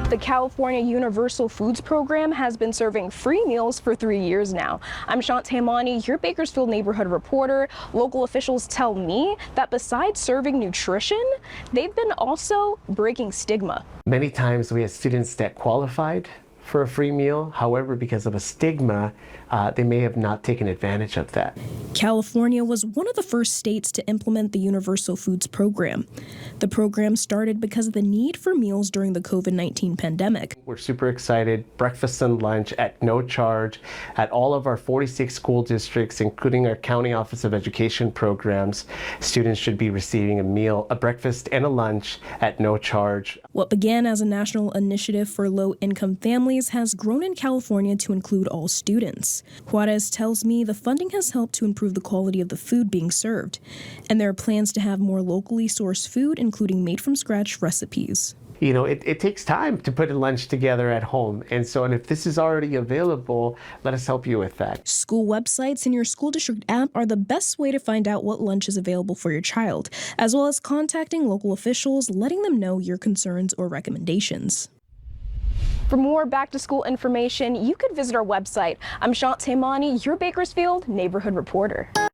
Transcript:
The California Universal Foods Program has been serving free meals for 3 years now. I'm Shantae Mani, your Bakersfield neighborhood reporter. Local officials tell me that besides serving nutrition, they've been also breaking stigma. Many times we have students that qualified for a free meal. However, because of a stigma, they may have not taken advantage of that. California was one of the first states to implement the Universal Foods Program. The program started because of the need for meals during the COVID-19 pandemic. We're super excited. Breakfast and lunch at no charge at all of our 46 school districts, including our County Office of Education programs. Students should be receiving a meal, a breakfast and a lunch at no charge. What began as a national initiative for low-income families has grown in California to include all students. Juarez tells me the funding has helped to improve the quality of the food being served, and there are plans to have more locally sourced food, including made-from-scratch recipes. You know, it takes time to put a lunch together at home. And if this is already available, let us help you with that. School websites and your school district app are the best way to find out what lunch is available for your child, as well as contacting local officials, letting them know your concerns or recommendations. For more back-to-school information, you could visit our website. I'm Shantae Mani, your Bakersfield neighborhood reporter.